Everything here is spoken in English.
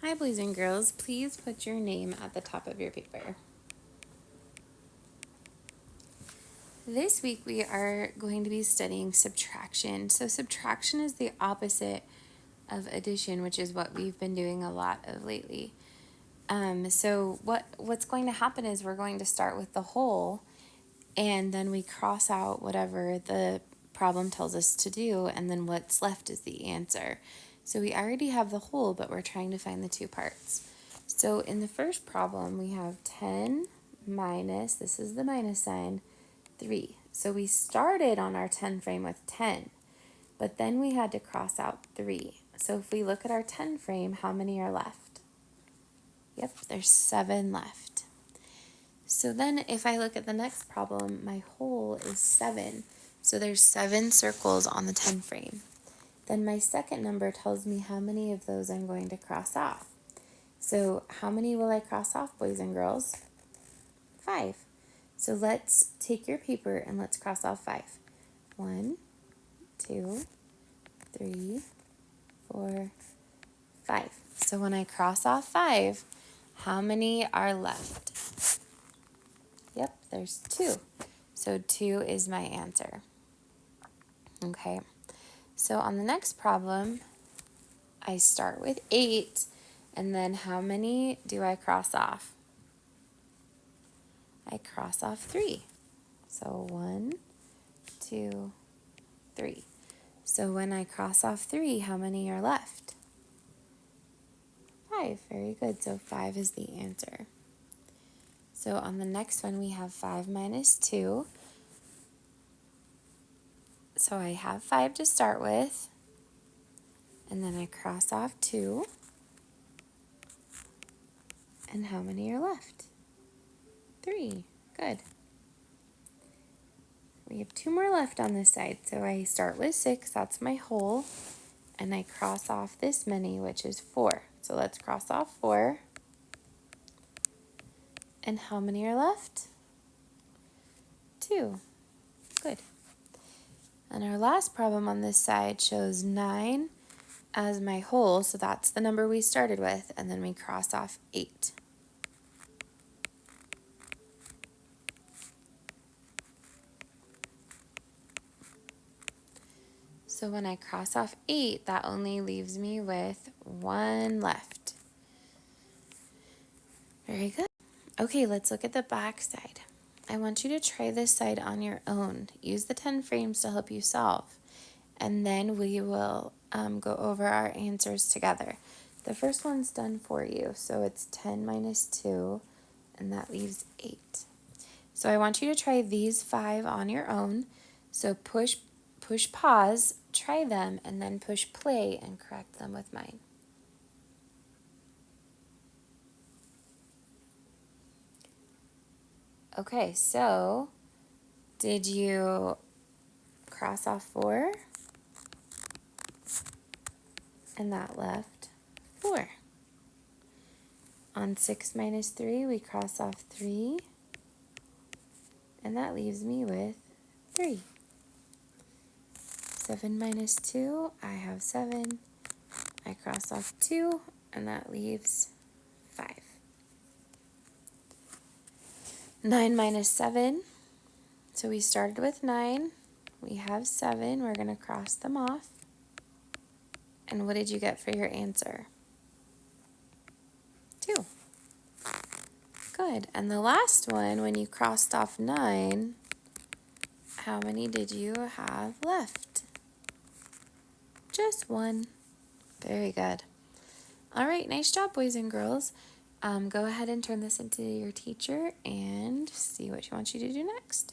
Hi, boys and girls. Please put your name at the top of your paper. This week we are going to be studying subtraction. So subtraction is the opposite of addition, which is what we've been doing a lot of lately. So what's going to happen is we're going to start with the whole, and then we cross out whatever the problem tells us to do, and then what's left is the answer. So we already have the whole, but we're trying to find the two parts. So in the first problem, we have 10 minus, this is the minus sign, 3. So we started on our 10 frame with 10, but then we had to cross out 3. So if we look at our 10 frame, how many are left? Yep, there's 7 left. So then if I look at the next problem, my whole is 7. So there's 7 circles on the 10 frame. Then my second number tells me how many of those I'm going to cross off. So how many will I cross off, boys and girls? 5. So let's take your paper and let's cross off 5. 1, 2, 3, 4, 5. So when I cross off 5, how many are left? Yep, there's 2. So 2 is my answer. Okay, so on the next problem, I start with 8, and then how many do I cross off? I cross off 3. So 1, 2, 3. So when I cross off 3, how many are left? 5. Very good. So 5 is the answer. So on the next one, we have 5 minus 2. So I have 5 to start with, and then I cross off 2. And how many are left? 3. Good. We have 2 more left on this side. So I start with 6, that's my whole, and I cross off this many, which is 4. So let's cross off 4. And how many are left? 2. Good. And our last problem on this side shows 9 as my whole, so that's the number we started with, and then we cross off 8. So when I cross off 8, that only leaves me with 1 left. Very good. Okay, let's look at the back side. I want you to try this side on your own. Use the 10 frames to help you solve. And then we will go over our answers together. The first one's done for you. So it's 10 minus 2, and that leaves 8. So I want you to try these 5 on your own. So push pause, try them, and then push play and correct them with mine. Okay, so did you cross off 4? And that left 4. On 6 minus 3, we cross off 3. And that leaves me with 3. 7 minus 2, I have 7. I cross off 2, and that leaves 5. 9 minus 7, so we started with 9. We have 7. We're going to cross them off. And what did you get for your answer? 2. Good. And the last one, when you crossed off 9, how many did you have left? Just 1. Very good. All right, nice job, boys and girls. Go ahead and turn this into your teacher and see what she wants you to do next.